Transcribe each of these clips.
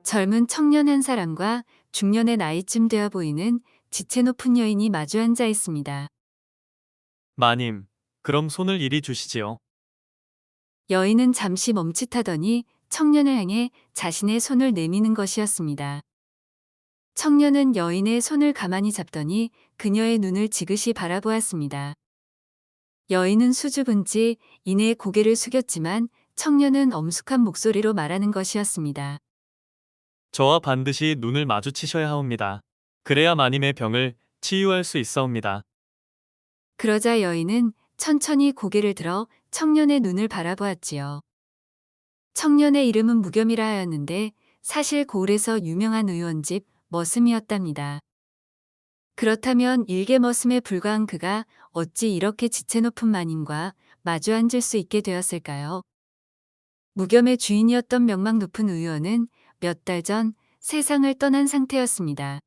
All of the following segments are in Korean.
젊은 청년 한 사람과 중년의 나이쯤 되어 보이는 지체 높은 여인이 마주 앉아 있습니다. 마님, 그럼 손을 이리 주시지요. 여인은 잠시 멈칫하더니 청년을 향해 자신의 손을 내미는 것이었습니다. 청년은 여인의 손을 가만히 잡더니 그녀의 눈을 지그시 바라보았습니다. 여인은 수줍은지 이내 고개를 숙였지만 청년은 엄숙한 목소리로 말하는 것이었습니다. 저와 반드시 눈을 마주치셔야 하옵니다. 그래야 마님의 병을 치유할 수 있사옵니다. 그러자 여인은 천천히 고개를 들어 청년의 눈을 바라보았지요. 청년의 이름은 무겸이라 하였는데 사실 고을에서 유명한 의원집 머슴이었답니다. 그렇다면 일개 머슴에 불과한 그가 어찌 이렇게 지체 높은 마님과 마주 앉을 수 있게 되었을까요? 무겸의 주인이었던 명망 높은 의원은 몇 달 전 세상을 떠난 상태였습니다.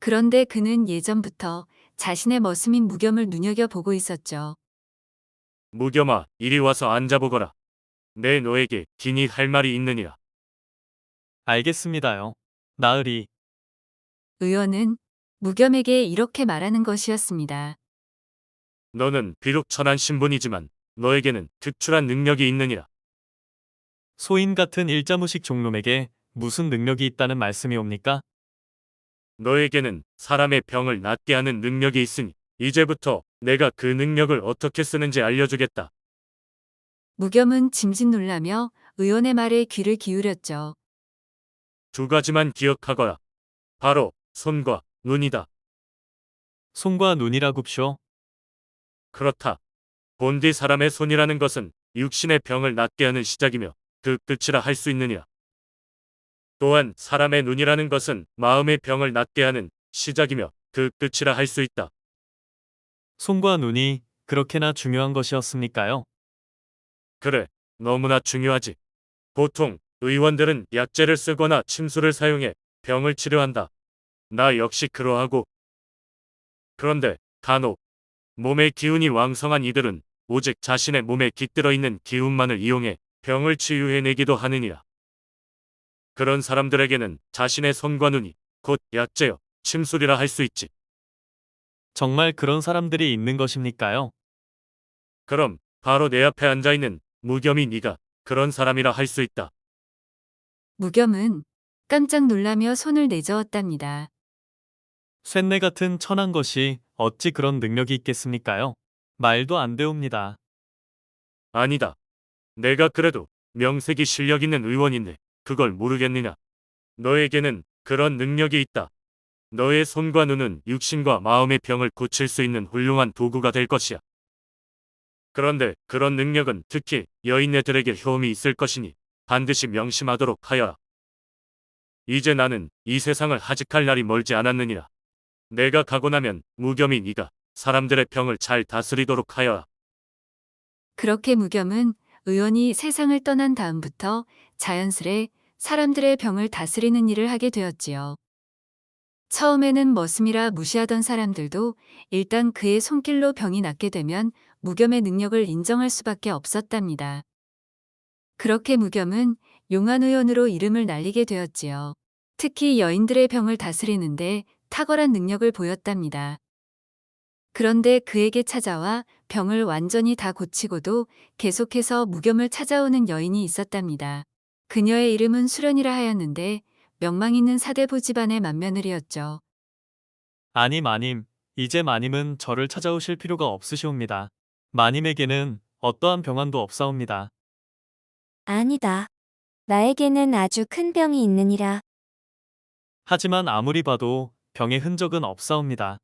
그런데 그는 예전부터 자신의 머슴인 무겸을 눈여겨보고 있었죠. 무겸아, 이리 와서 앉아보거라. 내 너에게 긴히 할 말이 있느니라. 알겠습니다요. 나으리, 의원은 무겸에게 이렇게 말하는 것이었습니다. 너는 비록 천한 신분이지만 너에게는 특출한 능력이 있느니라. 소인 같은 일자무식 종놈에게 무슨 능력이 있다는 말씀이옵니까? 너에게는 사람의 병을 낫게 하는 능력이 있으니 이제부터 내가 그 능력을 어떻게 쓰는지 알려주겠다. 무겸은 짐짓 놀라며 의원의 말에 귀를 기울였죠. 두 가지만 기억하거라. 바로 손과 눈이다. 손과 눈이라굽쇼. 그렇다. 본디 사람의 손이라는 것은 육신의 병을 낫게 하는 시작이며 그 끝이라 할 수 있느니라. 또한 사람의 눈이라는 것은 마음의 병을 낫게 하는 시작이며 그 끝이라 할 수 있다. 손과 눈이 그렇게나 중요한 것이었습니까요? 그래, 너무나 중요하지. 보통 의원들은 약재를 쓰거나 침수를 사용해 병을 치료한다. 나 역시 그러하고. 그런데 간혹 몸의 기운이 왕성한 이들은 오직 자신의 몸에 깃들어 있는 기운만을 이용해 병을 치유해내기도 하느니라. 그런 사람들에게는 자신의 손과 눈이 곧 약재여 침술이라 할 수 있지. 정말 그런 사람들이 있는 것입니까요? 그럼 바로 내 앞에 앉아있는 무겸이 네가 그런 사람이라 할 수 있다. 무겸은 깜짝 놀라며 손을 내저었답니다. 쇳내 같은 천한 것이 어찌 그런 능력이 있겠습니까요? 말도 안 되옵니다. 아니다. 내가 그래도 명색이 실력 있는 의원인데 그걸 모르겠느냐. 너에게는 그런 능력이 있다. 너의 손과 눈은 육신과 마음의 병을 고칠 수 있는 훌륭한 도구가 될 것이야. 그런데 그런 능력은 특히 여인네들에게 효험이 있을 것이니 반드시 명심하도록 하여라. 이제 나는 이 세상을 하직할 날이 멀지 않았느니라. 내가 가고 나면 무겸이 네가 사람들의 병을 잘 다스리도록 하여라. 그렇게 무겸은 의원이 세상을 떠난 다음부터 자연스레 사람들의 병을 다스리는 일을 하게 되었지요. 처음에는 머슴이라 무시하던 사람들도 일단 그의 손길로 병이 낫게 되면 무겸의 능력을 인정할 수밖에 없었답니다. 그렇게 무겸은 용한 의원으로 이름을 날리게 되었지요. 특히 여인들의 병을 다스리는데 탁월한 능력을 보였답니다. 그런데 그에게 찾아와 병을 완전히 다 고치고도 계속해서 무겸을 찾아오는 여인이 있었답니다. 그녀의 이름은 수련이라 하였는데 명망 있는 사대부 집안의 맏며느리였죠. 아니 마님, 이제 마님은 저를 찾아오실 필요가 없으시옵니다. 마님에게는 어떠한 병환도 없사옵니다. 아니다. 나에게는 아주 큰 병이 있느니라. 하지만 아무리 봐도 병의 흔적은 없사옵니다.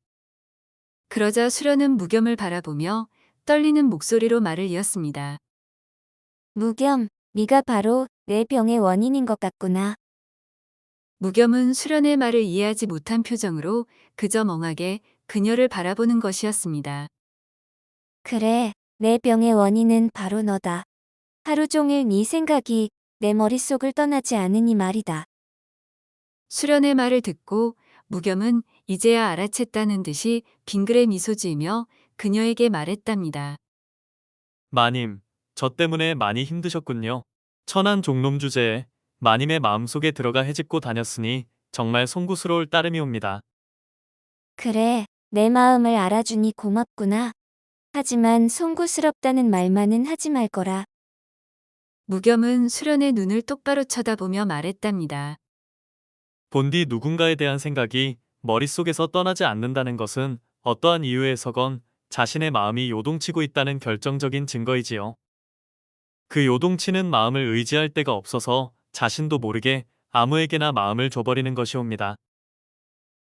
그러자 수련은 무겸을 바라보며 떨리는 목소리로 말을 이었습니다. 무겸, 네가 바로 내 병의 원인인 것 같구나. 무겸은 수련의 말을 이해하지 못한 표정으로 그저 멍하게 그녀를 바라보는 것이었습니다. 그래, 내 병의 원인은 바로 너다. 하루 종일 네 생각이 내 머릿속을 떠나지 않으니 말이다. 수련의 말을 듣고 무겸은 이제야 알아챘다는 듯이 빙그레 미소 지으며 그녀에게 말했답니다. 마님, 저 때문에 많이 힘드셨군요. 천한 종놈 주제에 마님의 마음속에 들어가 헤집고 다녔으니 정말 송구스러울 따름이옵니다. 그래, 내 마음을 알아주니 고맙구나. 하지만 송구스럽다는 말만은 하지 말 거라. 무겸은 수련의 눈을 똑바로 쳐다보며 말했답니다. 본디 누군가에 대한 생각이 머릿속에서 떠나지 않는다는 것은 어떠한 이유에서건 자신의 마음이 요동치고 있다는 결정적인 증거이지요. 그 요동치는 마음을 의지할 데가 없어서 자신도 모르게 아무에게나 마음을 줘버리는 것이옵니다.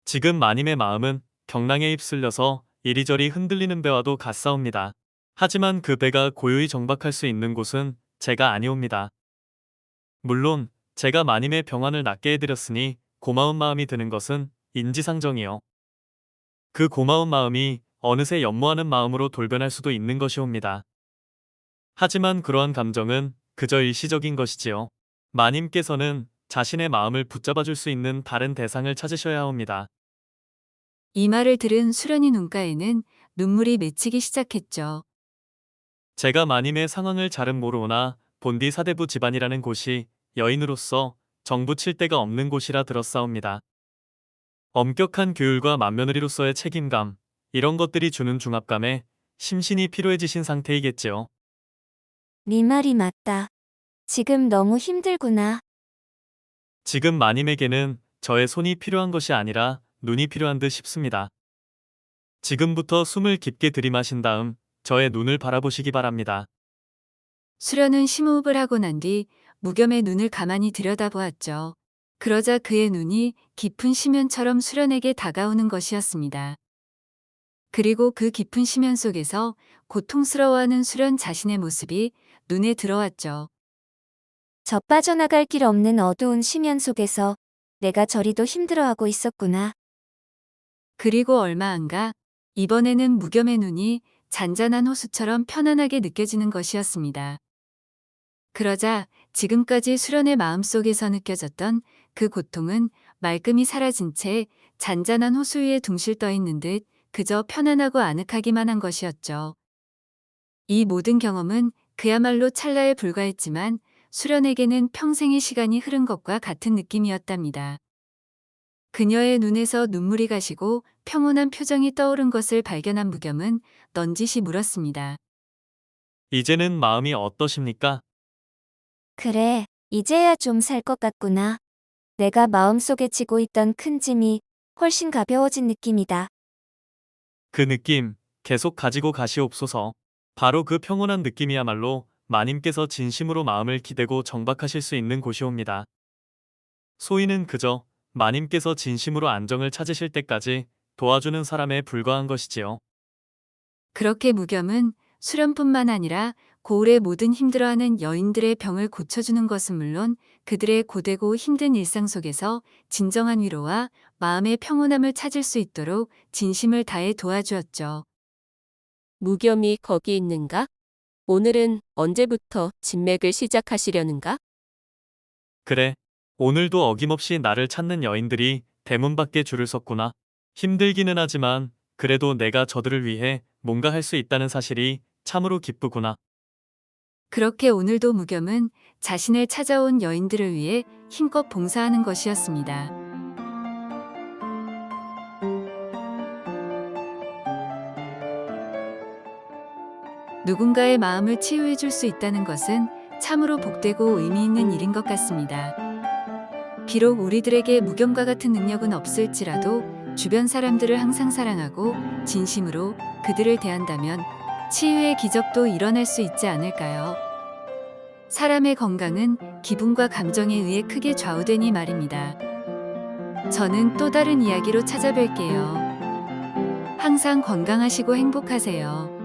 지금 마님의 마음은 경랑에 휩쓸려서 이리저리 흔들리는 배와도 같사옵니다. 하지만 그 배가 고요히 정박할 수 있는 곳은 제가 아니옵니다. 물론 제가 마님의 병환을 낫게 해드렸으니 고마운 마음이 드는 것은 인지상정이요. 그 고마운 마음이 어느새 연모하는 마음으로 돌변할 수도 있는 것이옵니다. 하지만 그러한 감정은 그저 일시적인 것이지요. 마님께서는 자신의 마음을 붙잡아줄 수 있는 다른 대상을 찾으셔야 합니다. 이 말을 들은 수련이 눈가에는 눈물이 맺히기 시작했죠. 제가 마님의 상황을 잘은 모르오나 본디 사대부 집안이라는 곳이 여인으로서 정부 칠 데가 없는 곳이라 들었사옵니다. 엄격한 규율과 맏며느리로서의 책임감, 이런 것들이 주는 중압감에 심신이 피로해지신 상태이겠지요. 네 말이 맞다. 지금 너무 힘들구나. 지금 마님에게는 저의 손이 필요한 것이 아니라 눈이 필요한 듯 싶습니다. 지금부터 숨을 깊게 들이마신 다음 저의 눈을 바라보시기 바랍니다. 수련은 심호흡을 하고 난 뒤 무겸의 눈을 가만히 들여다보았죠. 그러자 그의 눈이 깊은 심연처럼 수련에게 다가오는 것이었습니다. 그리고 그 깊은 심연 속에서 고통스러워하는 수련 자신의 모습이 눈에 들어왔죠. 저 빠져나갈 길 없는 어두운 심연 속에서 내가 저리도 힘들어하고 있었구나. 그리고 얼마 안 가 이번에는 무겸의 눈이 잔잔한 호수처럼 편안하게 느껴지는 것이었습니다. 그러자 지금까지 수련의 마음속에서 느껴졌던 그 고통은 말끔히 사라진 채 잔잔한 호수 위에 둥실 떠 있는 듯 그저 편안하고 아늑하기만 한 것이었죠. 이 모든 경험은 그야말로 찰나에 불과했지만 수련에게는 평생의 시간이 흐른 것과 같은 느낌이었답니다. 그녀의 눈에서 눈물이 가시고 평온한 표정이 떠오른 것을 발견한 무겸은 넌지시 물었습니다. 이제는 마음이 어떠십니까? 그래, 이제야 좀 살 것 같구나. 내가 마음속에 지고 있던 큰 짐이 훨씬 가벼워진 느낌이다. 그 느낌 계속 가지고 가시옵소서. 바로 그 평온한 느낌이야말로 마님께서 진심으로 마음을 기대고 정박하실 수 있는 곳이옵니다. 소위는 그저 마님께서 진심으로 안정을 찾으실 때까지 도와주는 사람에 불과한 것이지요. 그렇게 무겸은 수련뿐만 아니라 고을의 모든 힘들어하는 여인들의 병을 고쳐주는 것은 물론 그들의 고되고 힘든 일상 속에서 진정한 위로와 마음의 평온함을 찾을 수 있도록 진심을 다해 도와주었죠. 무겸이 거기 있는가? 오늘은 언제부터 진맥을 시작하시려는가? 그래, 오늘도 어김없이 나를 찾는 여인들이 대문 밖에 줄을 섰구나. 힘들기는 하지만 그래도 내가 저들을 위해 뭔가 할 수 있다는 사실이 참으로 기쁘구나. 그렇게 오늘도 무겸은 자신을 찾아온 여인들을 위해 힘껏 봉사하는 것이었습니다. 누군가의 마음을 치유해 줄 수 있다는 것은 참으로 복되고 의미 있는 일인 것 같습니다. 비록 우리들에게 무겸과 같은 능력은 없을지라도 주변 사람들을 항상 사랑하고 진심으로 그들을 대한다면 치유의 기적도 일어날 수 있지 않을까요? 사람의 건강은 기분과 감정에 의해 크게 좌우되니 말입니다. 저는 또 다른 이야기로 찾아뵐게요. 항상 건강하시고 행복하세요.